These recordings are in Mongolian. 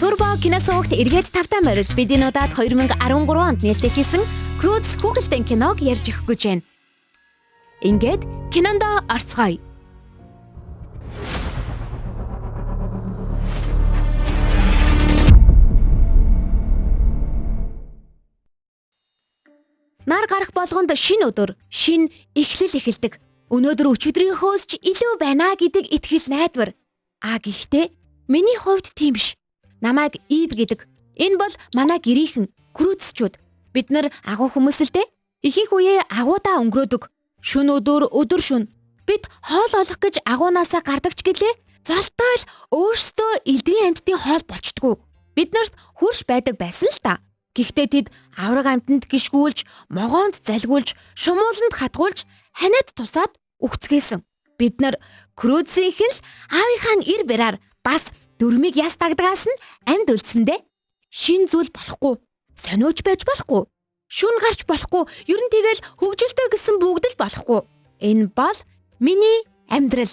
Турбо киносуугт эргээд тавтай морил бидний удаад 2013 онд нээлттэй хийсэн Cruise Google-тэй киног ярьж өгөх гэж байна. Ингээд кинонд орцгоё. Нар гарах болгонд шинэ өдөр, шинэ эхлэл эхэлдэг. Өнөөдөр өчигдрийнхөөс ч илүү байна гэдэг итгэл найдвар. Гэхдээ миний хувьд тийм биш. Намайг Ив гэдэг. Энэ бол манай гэрийнхэн Крузчууд. Бид нар агуу хүмүүс л дээ. Ихэнх үеэ агуудаа өнгөрөөдөг. Шүн өдөр шүн. Бид хоол олох гэж агуунаасаа гардаг ч гэлээ. Золтой л өөрсдөө элдвийн амьтдын хоол болчдгоо. Биднэрт хурш байдаг байсан л та. Гэхдээ тэд авраг амьтанд гიშгүүлж, могоонд залгуулж, шумууланд хатгуулж, ханиад тусаад үхцгээсэн. Бид нар Крузийнхэн л аавынхаа ир бэраар бас дөрмийг яс дагдгаас нь амьд үлдсэндээ шин зүйл болохгүй, сониуч байж болохгүй, шүн гарч болохгүй, ер нь тэгэл хөгжилтэй гэсэн бүгд л болохгүй. Энэ бол миний амьдрал.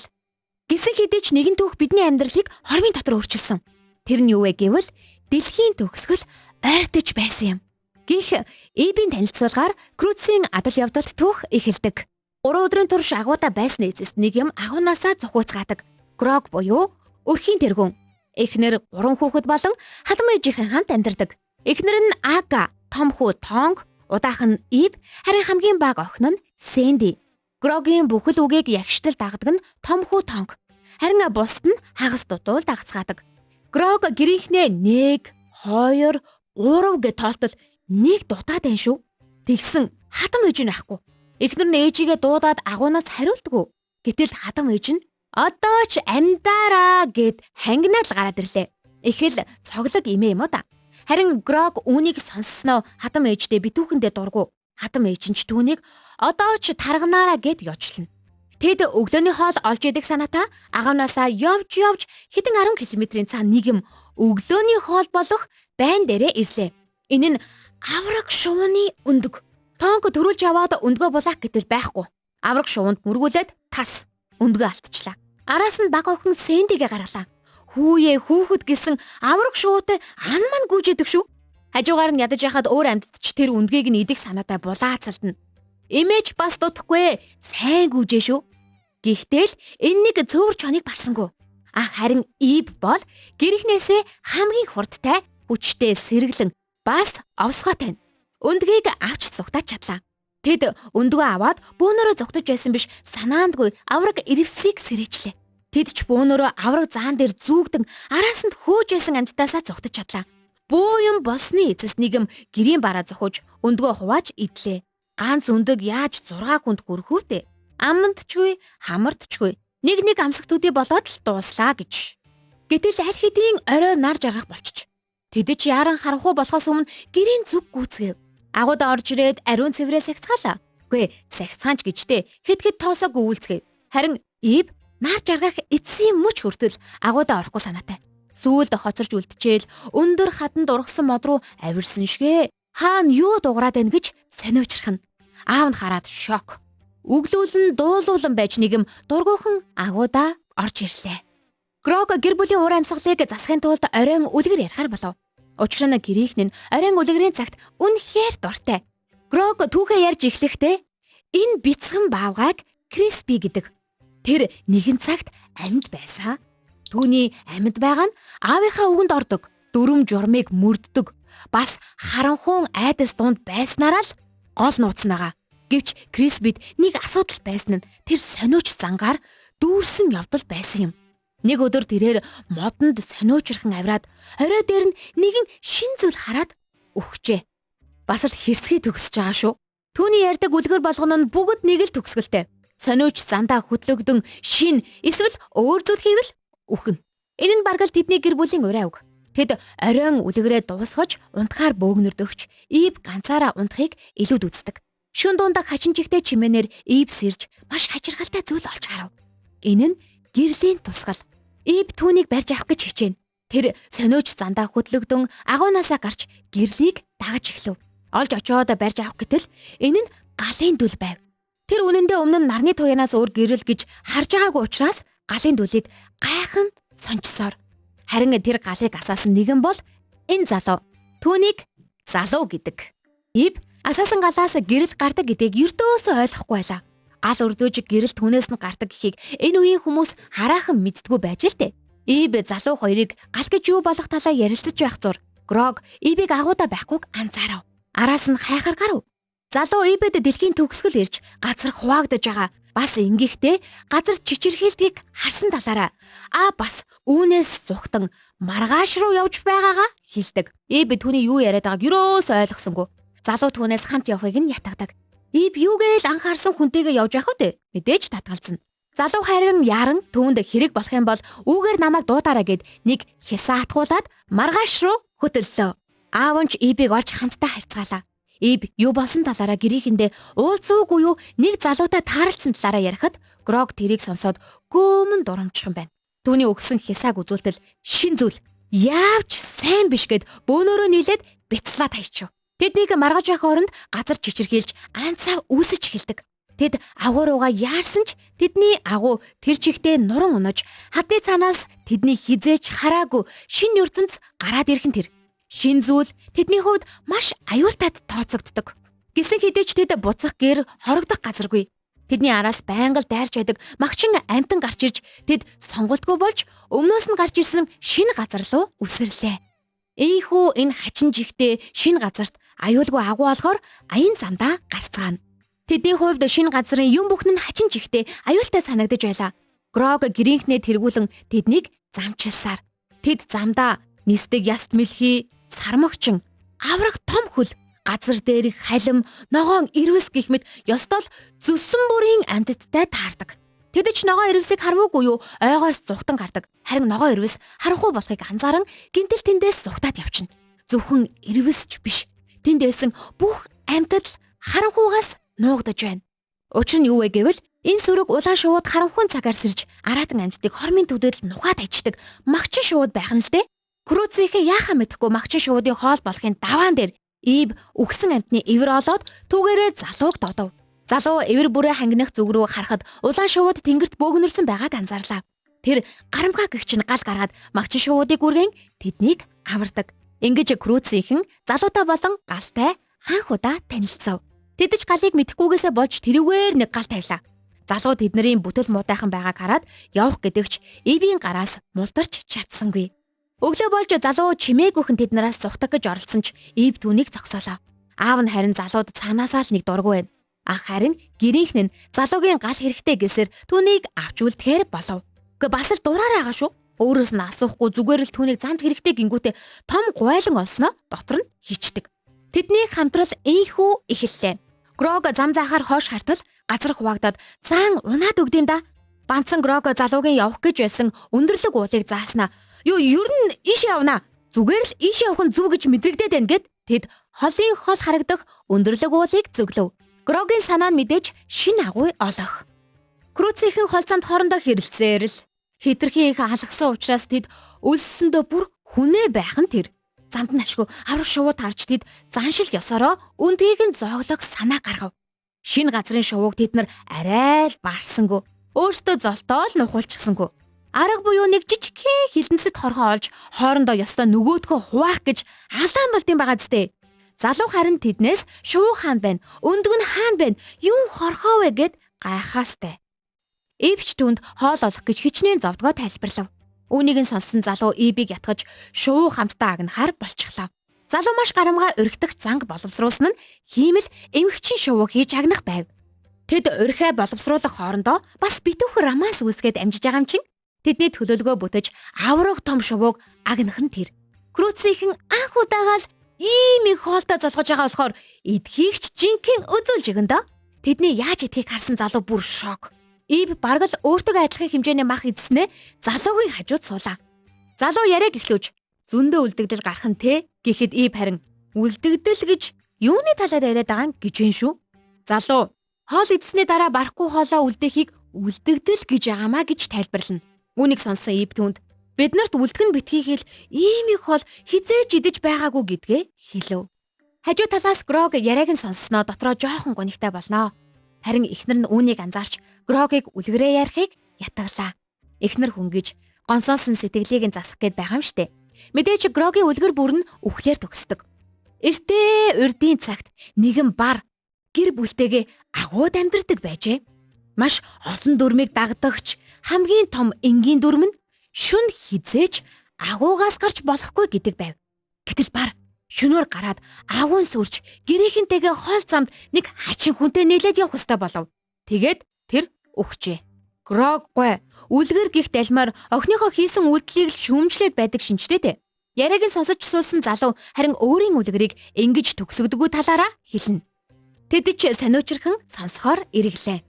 Гисэн хэдий ч нэгэн түүх бидний амьдралыг хормын дотор өөрчилсөн. Тэр нь юу вэ гэвэл дэлхийн төгсгөл ойртож байсан юм. Гэх Ибийн танилцуулгаар Крузийн адал явдалт түүх эхэлдэг. 3 өдрийн турш агуудаа байсны эцэст нэг юм агуунаасаа зохиуцгаадаг. Грог буюу өрхийн тэргүүн. Эхнэр 3 хүүхэд болон халам ээжийнхэн хамт амьдардаг. Эхнэр нь Ага, том хүү Тонг, удаах нь Иб, харин хамгийн бага охин нь Сэнди. Грогийн бүхэл үгийг ягштал дагдаг нь том хүү Тонг. Харин бусд нь хагас дутуул дагцгаадаг. Грог гэрийнхнээ 1, 2, 3 гэж тоолтол нэг дутаад байна шүү. Тэгсэн хатам ээж нь ахгүй. Эхнэр нь ээжигээ дуудаад агуунаас хариулдаггүй. Гэтэл хатам ээж нь одоо ч амьдаараа гэд хангинаад гараад ирлээ. Их л цоглог имээ юм уу та. Харин Грог үүнийг сонссноо хатам ээждээ битүүхэндээ дургу. Хатам ээж нь ч түүнийг одоо ч тарганаараа гэд ёчлно. Тэд өглөөний хоол олж идэх санаатаа агавнаасаа явж хэдэн 10 км-ийн цаана нэг юм өглөөний хоол болох байн дээрээ ирлээ. Энэ нь авраг шувууны өндөг. Тонк төрүүлж аваад өндгөө булаах гэтэл байхгүй. Авраг шувуунд мөргүүлээд тас өндгөө алдчихлаа. Араас нь баг охин Сэндигээ гаргалаа. Хүүе хүүхэд гэсэн авраг шувуутай ан ман гүйжэдэг шүү. Хажуугаар нь ядаж яхад өөр амьдч тэр өндгийг нь идэх санаатай булаацалдана. Имэж бас дутхгүй сайн гүйжээ шүү. Гэхдээ л энэ нэг цөөр чоныг барсангүй. Харин Иб бол гэрхнээсээ хамгийн хурдтай, хүчтэй сэргэлэн бас овсгоотой. Өндгийг авч зугтаж чадлаа. Тэд өндгөө аваад бөөнөрөө зугтаж байсан биш санаандгүй авраг ирвсийг сэрээчлээ. Тэд ч бөөнөрөө авраг заан дээр зүүгдэн араас нь хөөж байсан амьтдаасаа зугтаж чадлаа. Бөө юм болсны эцэс нэг юм гэрийн бараа зохиж өндгөө хувааж идлээ. Ганц өндөг яаж 6 хүнд хүрхүүтэй? Аммандчгүй, хамардчгүй. Нэг амсах төдий болоод л дууслаа гэж. Гэтэл аль хэдийн орой нар жаргах болчих. Тэд ч яран харахгүй болохоос өмнө гэрийн зүг гүйцгээв. Агуудаа орж ирээд ариун цэврээ сагцгаалаа. Үгүй сагцгаанч гэжтэй хэд тоосоо гүйцгээв. Харин Иб нар жаргах эцсийн мөч хүртэл агуудаа орохгүй санаатай. Сүүлд хоцорж үлдчихээл өндөр хатанд ургасан мод руу авирсан шигэ. Хаана юу дуграад байна гэж сониучрах нь. Аав нь хараад шок. Өглөөлн дуулуулан байж нэг юм дургуухан агуудаа орж ирлээ. Грог гэр бүлийн уур амьсгалыг засахын тулд оройн үлгэр ярихаар болов. Учир нь гэрийнхэн нь оройн үлгэрийн цагт үнэхээр дуртай. Грог түүхээ ярьж эхлэхдээ энэ бяцхан баавгайг Криспи гэдэг. Тэр нэгэн цагт амьд байсан. Түүний амьд байгаа нь аавынхаа үгэнд ордог, дүрм журмыг мөрддөг, бас харанхуун айдас дунд байснараа л гол нууцнаага. Гэвч Криспид нэг асуудал байсан нь тэр сониуч зангаар дүүрсэн явдал байсан юм. Нэг өдөр тэрээр модонд сониучрхан авираад орой дээр нь нэгэн шин зүйл хараад өгчээ. Бас л хэрцгий төгсөж байгаа шүү. Түүний ярьдаг үлгэр болгоно нь бүгд нэг л төгсгөлтэй. Сониуч зандаа хөтлөгдөн шин эсвэл өөр зүйл хийвэл үхэн. Энэ нь бараг л тэдний гэр бүлийн урай үг. Тэд оройн үлгэрээ дуусгаж унтахаар бөөгнөрдөгч Иб ганцаараа унтахыг илүүд үздэг. Шүн дундаг хачин чихтэй чимээнээр Иб сэрж маш хачиргалтай зүйл олж харав. Энэ нь гэрлийн тусгал. Иб түүнийг барьж авах гэж хичээнэ. Тэр сониуч зандаа хөтлөгдөн агуунаасаа гарч гэрлийг дагаж эхлэв. Олж очиод барьж авах гэтэл энэ нь галын дүл байв. Тэр үнэндээ өмнө нь нарны туянаас өөр гэрэл гэж харж байгаагүй учраас галын дүлийг гайхан сончсоор. Харин тэр галыг асаасан нэгэн бол энэ залуу. Түүнийг залуу гэдэг. Ив асаасан галаас гэрэл гардаг гэдгийг ердөөсөө ойлгохгүй байлаа. Гал өрдөөж гэрэл түүнээс нь гардаг гэхийг энэ үеийн хүмүүс хараахан мэддэггүй байж л дээ. Ив залуу хоёрыг гал гэж юу болох талаа ярилцаж байх зур. Грог Ивийг агуудаа байхгүйг анзаарав. Араас нь хайхаар гарав. Залуу Ивэд дэлхийн төгсгөл ирж газар хуваагдаж байгаа. Бас ингэхдээ газар чичирхийлдгийг харсан талаараа бас үүнээс зүхтэн маргааш руу явж байгаагаа хэлдэг. Ив түүний юу яриад байгааг юроос ойлгосонгүй. Залуу түүнээс хамт явахыг нь ятгадаг. Ив юугээл анхаарсан хүнтэйгээ явж байх үү? Мэдээж татгалзна. Залуу харин яран түүнд хэрэг болох юм бол үүгээр намайг дуудаарай гэд нэг хясаа атгуулад маргааш руу хөтөллөө. Аав нь Ивийг олж хамтдаа харьцаалаа. Ив юу болсон талаараа гэрээхэндээ уулзуугүй юу нэг залуутай таарлцсан талаараа ярихад Грог тэрийг сонсоод гөмөн дурамчих юм байна. Түүний өгсөн хясааг үзүүлтэл шин зүйл яавч сайн биш гэд бөөнөрөө нийлээд бяцлаад хайчив. Тэднийг маргаж явах оронд газар чичирхийлж анцаа үүсэж эхэлдэг. Тэд агуу руугаа яарсан ч тэдний агуу тэр чигтээ нуран унаж хадны цаанаас тэдний хизээж хараагүй шинэ ертөнц гараад ирхэн тэр. Шин зүйл тэдний хувьд маш аюултайд тооцогддог. Гисэн хэдий ч тэд буцах гэр хорогдох газаргүй. Тэдний араас байнга л дайрч байдаг магчин амтан гарч ирж тэд сонголтгүй болж өмнөөс нь гарч ирсэн шинэ газар руу үсэрлээ. Ийхүү энэ хачин жигтэй шинэ газарт аюулгүй агуу болохоор аян замдаа гарцгаана. Тэдний хувьд шинэ газрын юм бүхэн нь хачин жигтэй аюултай санагдаж байлаа. Грог гэрийнхнээ тэргүүлэн тэднийг замчилсаар тэд замдаа нисдэг яст мэлхий сармагчин аврах том хөл газар дээрх халим ногоон ирвэс гэх мэт ёстол зүсэн бүрийн амьтдтай таардаг. Тэд ч ногоон ирвэсийг хармуугүй юу ойгоос зүхтан гардаг. Харин ногоон ирвэс харахгүй болохыг анзааран гинтэл тэндээс зүхтаад явчихна. Зөвхөн ирвэсч биш. Тэнд байсан бүх амьтад харанхуугаас нуугдаж байна. Учир нь юу вэ гэвэл энэ сүрэг улаан шувууд харанхуун цагаар сэрж араатан амьтдыг хормын төдөл нухаад аждаг магчин шууд байх нь л дээ. Крүцийнхээ яахаа мэдэхгүй магчин шуудын хоол болохын даваан дээр Ив үгсэн амьтны эвэр олоод түүгээрээ залууг додов. Залуу эвэр бүрээ хангинах зүг рүү харахад улаан шувууд тэнгэрт бөөгнөрсөн байгааг анзаарлаа. Тэр гарамгаа гэгч нь гал гараад магчин шуудыг үргэн тэднийг авардаг. Ингэж крүцийнхэн залуутай болон галтай хаанх удаа танилцав. Тэд ч галыг мэдэхгүйгээсээ болж тэрүүгээр нэг гал тавилаа. Залуу тэдний бүтэл муудайхан байгааг хараад явах гэдэгч Ивийн гараас мулдарч чадсангүй. Өглөө болж залуу чимээгүйхэн тэднээс зүхтах гэж оролцсон ч Ив түүнийг зогсоолоо. Аав нь харин залууд цаанаасаа л нэг дургүй байна. Харин гэрийнх нь залуугийн гал хэрэгтэй гэсээр түүнийг авч үлдэхээр болов. Гэхдээ бас л дураараа байгаа шүү. Өөрөөс нь асуухгүй зүгээр л түүнийг замд хэрэгтэй гингүүтээ том гуйлан олсноо дотор нь хичдэг. Тэдний хамтрал ийхүү эхэллээ. Грог зам заахаар хоош хартал газар хуваагдаад заан унаад өгдөм да. Банцсан Грог залуугийн явах гэж байсан өндөрлөг уулыг зааснаа. Юу ер нь ийш явна. Зүгээр л ийш явах нь зүг гэж мэдрэгдээд байна гэд тэд холын хол харагдах өндөрлөг уулыг зөглөв. Грогийн санаа нь мэдээж шин агуй олох. Крүцийнхэн холцоонд хоорондоо хэрэлцээр л хитрхи их алгасан учраас тэд өлссөндөө бүр хүнээ байх нь тэр. Замд нь ашгүй аврах шувууд харж тэд заншилт ёсороо үндгийг нь зооглох санаа гаргав. Шинэ газрын шувууг тэд нар арай л баарсангүй. Өөртөө золтоо л нухуулчихсангүй. Арга буюу нэг жижигхэн хилэнцэд хорхоо олж хоорондоо ёстой нөгөөдгөө хуваах гэж алдаан болдсон байгаа зү. Залуу харин тэднээс шувуу хаан байна, өндөг нь хаан байна, юу хорхоо вэ гэд гайхаастай. Ивч түнд хоол олох гэж хичнээн зовдгоо тайлбарлав. Үүнийг нь сонссон залуу Ивийг ятгаж шувуу хамтдаа агнахаар болчихлоо. Залуу маш гарамгаа өргөдөгч занг боловсруулсан нь хиймэл эмгэгчин шувуу хийж агнах байв. Тэд урихаа боловсруулах хоорондоо бас битүүхэн романс үүсгээд амжиж байгаа юм чин. Тэдний төлөвлөгөө бүтэж авраг том шувууг агнах нь тэр. Крүцийнхэн анх удаагаал ийм их хоолтой золгож байгаа болохоор эдхийг ч жинхэнэ үзүүлж өгөндөө. Тэдний яаж эдхийг харсан залуу бүр шок. Ив бараг л өөртөө адилхан хэмжээний мах идснээ залуугийн хажууд суулаа. Залуу яриаг эхлүүж зөндөө үлдэгдэл гарах нь те гэхэд Ив харин үлдэгдэл гэж юуны талаар яриад байгаа юм гэж байна шүү. Залуу хоол идсний дараа барахгүй хоолоо үлдээхийг үлдэгдэл гэж яамаа гэж тайлбарлана. Үүнийг сонссон Ив түнд биднэрт үлдгэн битгий хэл ийм их хол хизээж идэж байгаагүй гэдгээ хэлв. Хажуу талаас Грог яриаг нь сонссноо дотроо жоохон гонигтай болноо. Харин эхнэр нь үүнийг анзаарч Грогийг үлгэрээ ярихыг ятгалаа. Эхнэр хөнгөж гонсоосон сэтгэлийг нь засах гээд байгаа юм штэ. Мэдээж Грогийн үлгэр бүр нь үхлээр төгсдөг. Эртээ урдын цагт нэгэн бар гэр бүлтэйгээ агууд амьдардаг байжээ. Маш олон дүрмийг дагдагч хамгийн том энгийн дүрм нь шүн хизээч агуугаас гарч болохгүй гэдэг байв. Гэтэл бар шөнөөр гараад агуун сүрж гэрийнхэнтэйгээ хоол замд нэг хачин хүнтэй нийлээд явах ёстой болов. Тэгээд тэр өгчээ. Грог гүй үлгэр гихт алмаар охиныхоо хийсэн үйлдэлийг л шүүмжлээд байдаг шинжтэй дээ. Яриаг нь сонсож суусан залуу харин өөрийн үлгэрийг ингэж төгсгдөггүй талаараа хэлнэ. Тэд ч сониучирхан сонсохоор эрэглээ.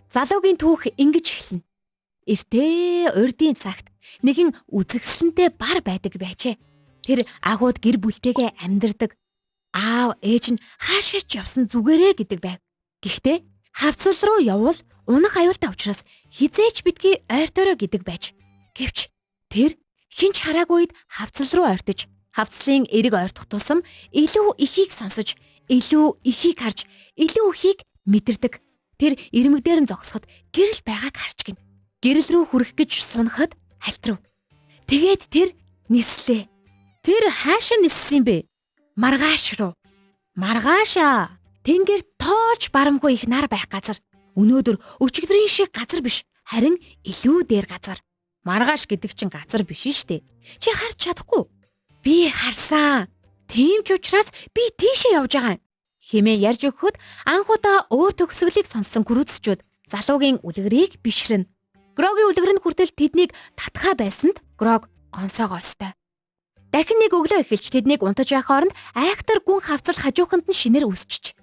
Залуугийн түүх ингэж эхэлнэ. Эртээ урдын цагт нэгэн үзэгсэлэнтэй бар байдаг байжээ. Тэр агууд гэр бүлтэйгээ амьдардаг. Аав ээж нь хаашаач явсан зүгээрээ гэдэг байв. Гэхдээ хавцал руу явбал унах аюултай учраас хизээч битгий ойртоорой гэдэг байж. Гэвч тэр хинч хараагүй үед хавцал руу ойртож, хавцлын эрэг ойртох тусам илүү ихийг сонсож, илүү ихийг харж, илүү ихийг мэдэрдэг. Тэр ирмэг дээр нь зогсоход гэрэл байгааг харж гин. Гэрэл рүү хүрэх гэж сунахад халтрав. Тэгээд тэр нислээ. Тэр хаашаа ниссэн бэ? Маргааш руу. Маргаашаа. Тэнгэр тоож барамгүй их нар байх газар. Өнөөдөр өчигдрийн шиг газар биш, харин илүү дээр газар. Маргааш гэдэг чинь газар биш штэ. Чи харж чадахгүй. Би харсан. Тийм ч учраас би тийшээ явж байгаа юм. Хэмээ ярьж өгөхөд анхудаа өөр төгсгөлийг сонссон гүрүүцчүүд залуугийн үлгэрийг бишрэнэ. Грогийн үлгэр нь хүртэл тэднийг татхаа байсанд Грог гонсоогоо остой. Дахин нэг өглөө эхэлж тэднийг унтаж байх хооронд айхтар гүн хавцал хажууханд нь шинээр үсчиж.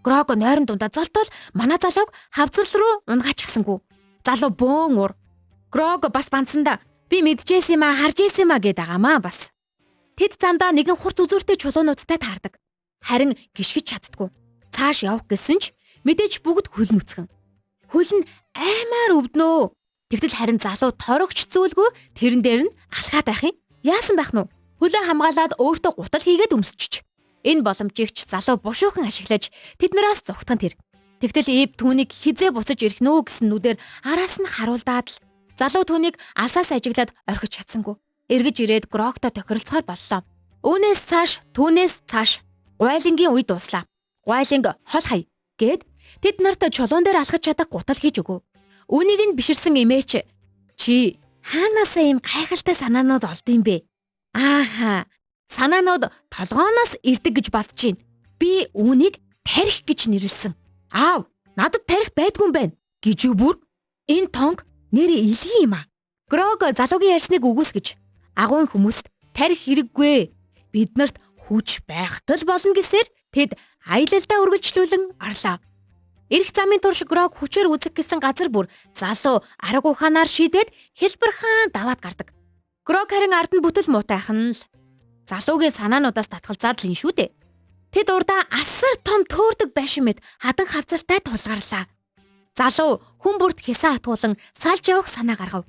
Грог нойрон дундаа золтол манай залууг хавцал руу унгаачихсангүй. Залуу бөөн ур. Грог бас банцсандаа би мэдчихсэн юм аа, харж ийсэн юм аа гээд байгаамаа бас. Тэд замдаа нэгэн хурц үзүүртэй чулуунуудтай таардаг. Харин гიშгэж чаддгүй. Цааш явах гэсэн ч мэдээж бүгд хөл нүцгэн. Хөл нь аймаар өвднөө. Тэгтэл харин залуу торогч зүйлгүй тэрэн дээр нь алхаад байх юм. Яасан байх нь? Хөлөө хамгаалаад өөртөө гутал хийгээд өмсчих. Энэ боломжийг ч залуу бушуухан ашиглаж тэднээс зүгтгэн тэр. Тэгтэл Ив түүнийг хизээ буцаж ирэх нөө гэсэн нүдээр араас нь харуулдаад л залуу түүнийг алсаас ажиглаад орхиж чадсангүй. Эргэж ирээд Грогтой тохиролцохоор боллоо. Түүнээс цааш гуайлангийн үе дуслаа. Гуайланг хол хай гэд тэд нарт чулуун дээр алхаж чадах гутал хийж өгөв. Үүнийг нь биширсэн эмээч чи хаанаасаа ийм гайхалтай санаанууд олдсон бэ? Ааха, санаанууд толгооноос ирдэг гэж бодож байна. Би үүнийг тарих гэж нэрлсэн. Аав, надад тарих байдгүй юм байна гэж юу бүр? Энэ тонг нэрээ илгий юм а. Грог залуугийн ярьсныг үгүйсгэж агуун хүмүүст тарих хэрэггүй. Биднэрт хүч байхтал болно гэсээр тэд аялалдаа үргэлжлүүлэн орлоо. Ирэх замын турш Грог хүчээр үзэх гэсэн газар бүр залуу арга ухаанаар шийдээд хэлбэрхан даваад гардаг. Грог харин ард нь бүтэл муутайхан л залуугийн санаануудаас татгалзаад л юм шүү дээ. Тэд урдаа асар том төөрдөг байшин мэд хадан хавцалтай тулгарлаа. Залуу хүн бүрт хисаа атгуулан салж явах санаа гаргав.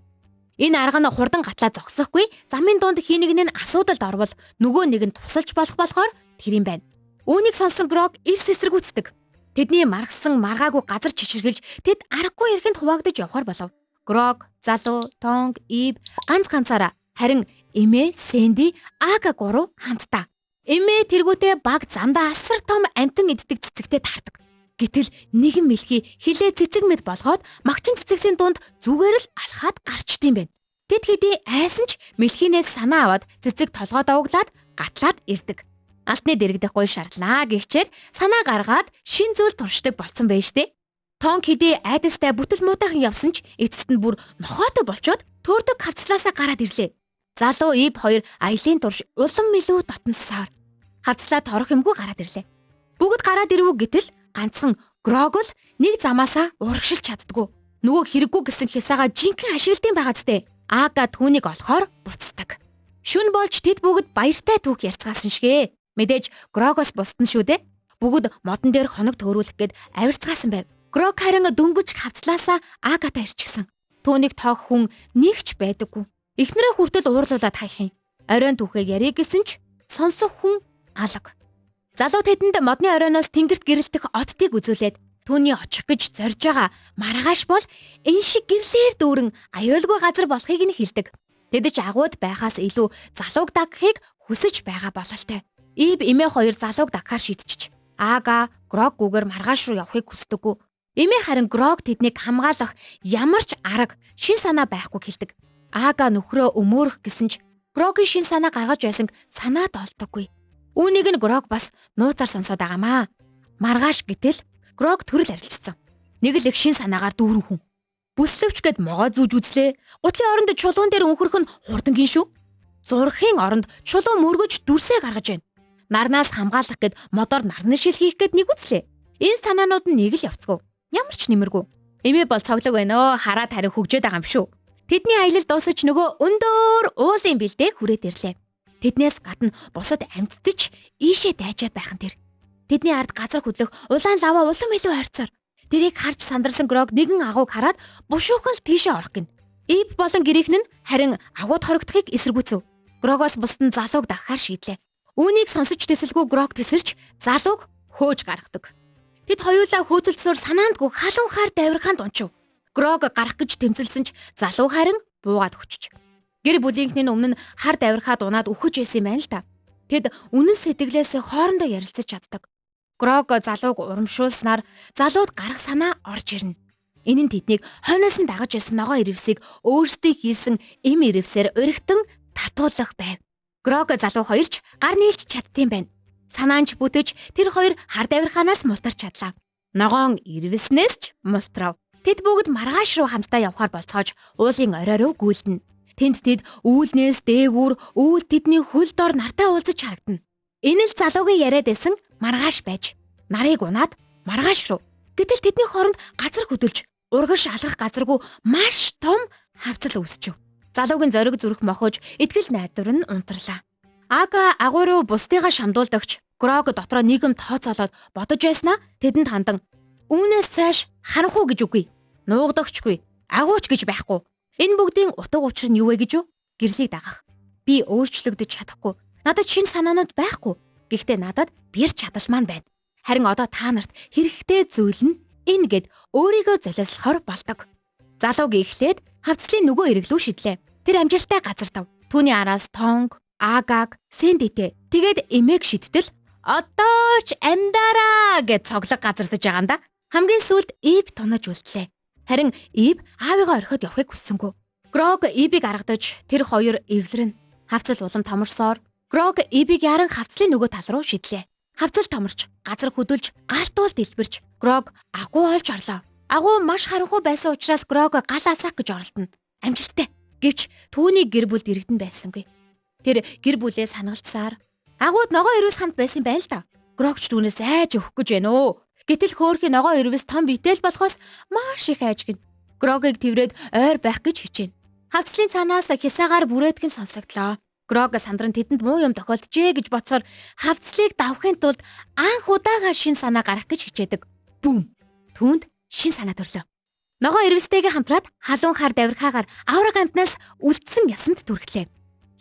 Энэ арга нь хурдан гатлаа зогсохгүй замын дунд хийнэг нь асуудалд орвол нөгөө нэг нь тусалж болохоор тэр юм байна. Үүнийг сонсон Грог эрс эсэргүүцдэг. Тэдний маргасан маргаагүй газар чичиргэлж тэд аргагүй эрхэнд хуваагдаж явхаар болов. Грог, залуу, Тонг, Ив ганцаараа харин эмээ, Сэнди, Ага гурав хамтдаа. Эмээ тэргүүтээ баг замдаа асар том амтан иддэг цэцэгтэй таардаг. Гэтэл нэгэн мэлхий хилээ цэцэг мэд болгоод магчин цэцэгсийн дунд зүгээр л алхаад гарчдсан байна. Тэд хэдий айсан ч мэлхийнээс санаа аваад цэцэг толгой давглаад гатлаад ирдэг. Алтны дэрэгдэх гой шаарлаа гэхчээр санаа гаргаад шин зүйл туршдаг болсон байж тээ. Тонг хэдий айдастай бүтэл муутайхан явсан ч эцэст нь бүр нохоотой болчоод төөрдөг хавцлаасаа гараад ирлээ. Залуу Ив хоёр аялын турш улам мэлүү дотносоор хавцлаа торох юмгүй гараад ирлээ. Бүгд гараад ирвүү гэтэл ганцхан Грог л нэг замаасаа урагшилж чаддгүй. Нөгөө хэрэггүй гэсэн хисаагаа жинхэнэ ашиглалтын байгаа зү. Ага түүнийг олохоор буцдаг. Шүн болж тэд бүгд баяртай түүх ярьцгаасан шигэ. Мэдээж Грогоос бусдсан шүү дээ. Бүгд модон дээр хоног төөрүүлэх гээд авирцгаасан байв. Грог харин дөнгөж хавцлаасаа Агатай ирчихсэн. Түүнийг тоох хүн нэгч байдаггүй. Эхнэрээ хүртэл уурлуулад хайх юм. Оройн түүхээ ярих гэсэн ч сонсох хүн алга. Залуу тэдэнд модны оройноос тэнгэрт гэрэлтэх оттыг үзүүлээд түүний очих гэж зорж байгаа маргааш бол энэ шиг гэрлээр дүүрэн аюулгүй газар болохыг нь хэлдэг. Тэд ч агууд байхаас илүү залууг дагахыг хүсэж байгаа бололтой. Ив эмээ хоёр залууг дагахаар шийдчих. Ага Гроггүйгээр маргааш руу явахыг хүсдэггүй. Эмээ харин Грог тэднийг хамгаалах ямар ч арга, шин санаа байхгүй хэлдэг. Ага нөхрөө өмөөрөх гэсэн ч Грогийн шин санаа гаргаж байсан санаад олдоггүй. Үүнийг нь Грог бас нууцаар сонсоод байгаамаа. Маргааш гэтэл Грог төрөл арилжсан. Нэг л их шин санаагаар дүүрэн хүн. Бүслөвч гэд могоо зүүж үзлээ. Гутлын оронд чулуун дээр өнхөрөх нь хурдангийн шүү. Зурхийн оронд чулуун мөргөж дүрсээ гаргаж байна. Нарнаас хамгаалах гэд модоор нарны шил хийх гэд нэг үзлээ. Энэ санаанууд нь нэг л явцгүй. Ямар ч нэмэргүй. Эмээ бол цоглог байна өө, хараад харин хөгжөөд байгаа юм шүү. Тэдний аялал дуусаж нөгөө өндөр уулын бэлдээ хүрээд ирлээ. Тэднээс гадна бусад амьтдч ийшээ дайжаад байхан тэр. Тэдний ард газар хөдлөх улаан лава улам илүү хайрцаар. Тэрийг харж сандарсан Грог нэгэн агууг хараад бушуухан л тийшээ орох гин. Ив болон гэрийнхэн нь харин агууд хорогдохыг эсэргүүцэв. Грогоос бусд нь залууг дагахаар шийдлээ. Үүнийг сонсож тэсэлгүй Грог тесэрч залууг хөөж гаргадаг. Тэд хоёулаа хөөцөлдсөөр санаандгүй халуунхаар давирхаанд унчив. Грог гарах гэж тэмцэлсэн ч залуу харин буугаад өчөж. Гэр бүлийнхний өмнө нь хар давирхаад унаад үхэж байсан юм байна л та. Тэд үнэн сэтгэлээс хоорондоо ярилцаж чаддаг. Грог залууг урамшуулснаар залууд гарах санаа орж ирнэ. Энэ нь тэднийг хойноос нь дагаж байсан ногоо ирвсийг өөрсдөө хийсэн эм ирвсээр өргөтөн татуулах байв. Грог залуу хоёрч гар нийлж чаддсан байна. Санаанч бүтэж тэр хоёр хар давирхаанаас мултарч чадлаа. Ногоон ирвснээс ч мултрав. Тэд бүгд маргааш руу хамтдаа явхаар болцоож уулын орой руу гүйлдэнэ. Тэнд тэд үүлнээс дээгүүр үүл тэдний хөл дор нартай уулзаж харагдана. Энэ л залуугийн яриад байсан маргааш байж нарыг унаад маргааш руу. Гэтэл тэдний хооронд газар хөдөлж урагш алгах газаргүй маш том хавцал үүсчив. Залуугийн зориг зүрх мохож итгэл найдвар нь унтарлаа. Ага агуу руу бусдыгаа шамдуулдагч Грог дотроо нийгэм тооцоолоод бодож байснаа тэдэнд хандан үүнээс цааш харанхуу гэж үгүй. Нуугдагчгүй, агууч гэж байхгүй. Энэ бүгдийн утга учир нь юу вэ гэж үү? Гэрлийг дагах. Би өөрчлөгдөж чадахгүй. Надад шинэ санаанууд байхгүй. Гэхдээ надад бэр чадал маань байна. Харин одоо та нарт хэрэгтэй зүйл нь энэ гэд өөрийгөө золиослохоор болдог. Залууг эхлээд хавцлын нөгөө эреглүү шидлээ. Тэр амжилттай газардав. Түүний араас Тонг, Агаг, Сэндитэ тэгээд эмээг шидтэл одоо ч амьдараа гэж цоглог газардаж байгаанда хамгийн сүүлд Ив тунаж үлдлээ. Харин Ив аавыгаа орхиод явахыг хүссэнгүй. Грог Ивийг аргадаж тэр хоёр эвлэрнэ. Хавцал улам томорсоор Грог Ивийг яран хавцлын нөгөө тал руу шидлээ. Хавцал томорч, газар хөдөлж, галтуул дэлбэрч Грог агуу олж орлоо. Агуу маш харанхуй байсан учраас Грог гал асаах гэж оролдоно. Амжилттай. Гэвч түүний гэр бүлд иргэдэн байсангүй. Тэр гэр бүлээ санагдсаар агууд ногоо ирвэс хамт байсан байл та. Грогч түүнээс айж өгөх гэж байна өө. Гэтэл хөөрхийн ногоо ирвэс том битэл болохоос маш их айж гин. Грогийг тэрврээд ойр байх гэж хичээнэ. Хавцлын цаанаас хисаагаар бүрээдгэн сонсогдлоо. Грог сандран тэдэнд муу юм тохиолджээ гэж бодсоор хавцлыг давахын тулд анх удаага шин санаа гарах гэж хичээдэг. Бүм. Түүнд шин санаа төрлөө. Ногоо ирвэстэйгээ хамтраад халуун хар давирхаагаар авраг амтнаас үлдсэн ясанд түрхлээ.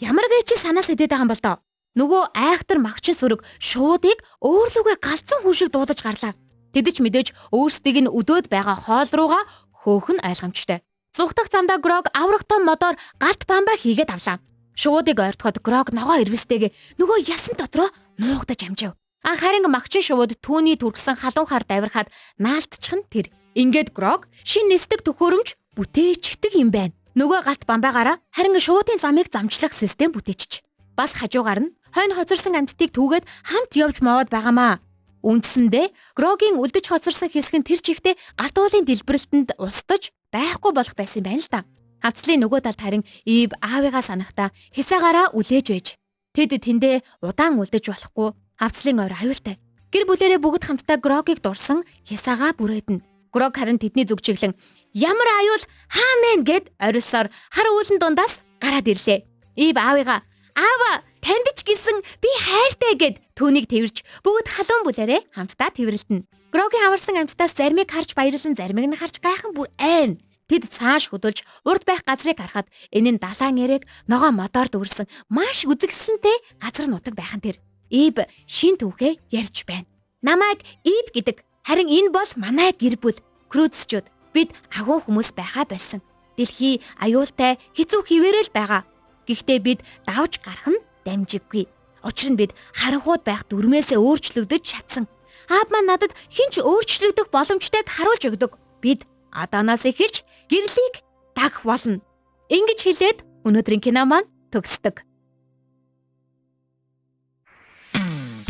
Ямар гэж санаа сэдэд байгаа юм бол доо. Нөгөө айхтар магчин сүрэг шуудыг өөрлөгөө галзан хүн шиг дуудаж гарлаа. Тэд ч мэдээж өөрсдийг нь өдөөд байгаа хоол руугаа хөөх нь ойлгомжтой. Зүгтах замдаа Грог аврагтай модоор галт бамбаа хийгээд авлаа. Шуудыг ойртоход Грог ногоо ирвэстэйгээ нөгөө ясан дотроо нуугдаж амжив. Харин магчин шууд түүний түргсэн халуун хар давирхаад наалтчих нь тэр. Ингээд Грог шин нисдэг төхөөрөмж бүтээчдэг юм байна. Нөгөө галт бамбаагаараа харин шуудын замыг замчлах систем бүтээчих. Бас хажуугаар нь хойно хоцорсон амьтдыг түүгээд хамт явж мовоод байгаамаа. Үндсэндээ Грогийн үлдэж хоцорсон хэсэг нь тэр чигтээ галт уулын дэлбэрэлтэнд устж байхгүй болох байсан юм байна л да. Хавцлын нөгөө талд харин Ив аавыгаа санахта хисаагаараа үлээж байж. Тэд тэндээ удаан үлдэж болохгүй хавцлын ойр аюултай. Гэр бүлэрээ бүгд хамтдаа Грогийг дурсан хисаагаа бүрээднэ. Грог харин тэдний зүг чиглэн ямар аюул хаана нэ гэд орилсоор хар үүлэн дундаас гараад ирлээ. Ив аавыгаа "Аава, танд ч гэсэн би хайртай" гэд түүнийг тэрвэрч бүгд халуун бүлээрээ хамтдаа тэрвэрлэнэ. Грогийн аварсан амьтдаас заримыг харж баярлан, заримыг нь харж гайхан бүр айн. Тэд цааш хөдөлж урд байх газрыг харахад энэ нь далайн эрээг ногоо модоор дүүрсэн маш үзэгсэлэнтэй газар нутаг байхан тэр. Ив шин түүхээ ярьж байна. Намайг Ив гэдэг. Харин энэ бол манай гэр бүл. Крүцчүүд бид агуу хүмүүс байхаа болсон. Дэлхий аюултай, хэцүү хിവэрэл байгаа. Гэхдээ бид давж гарах нь дамжиггүй. Учир нь бид харанхуйд байх дүрмээсээ өөрчлөгдөж чадсан. Аав маань надад хинч өөрчлөгдөх боломжтойг харуулж өгдөг. Бид одооноос эхэлж гэрлийг дагах болно. Ингэж хэлээд өнөөдрийн кино маань төгсдөг.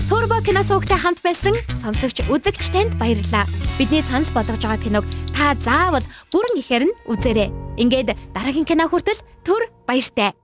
Турбо кино суугтай хамт байсан сонсогч үзэгч танд баярлалаа. Бидний санал болгож байгаа киног та заавал бүрэн ихээр нь үзээрэй. Ингээд дараагийн кино хүртэл түр баяртай.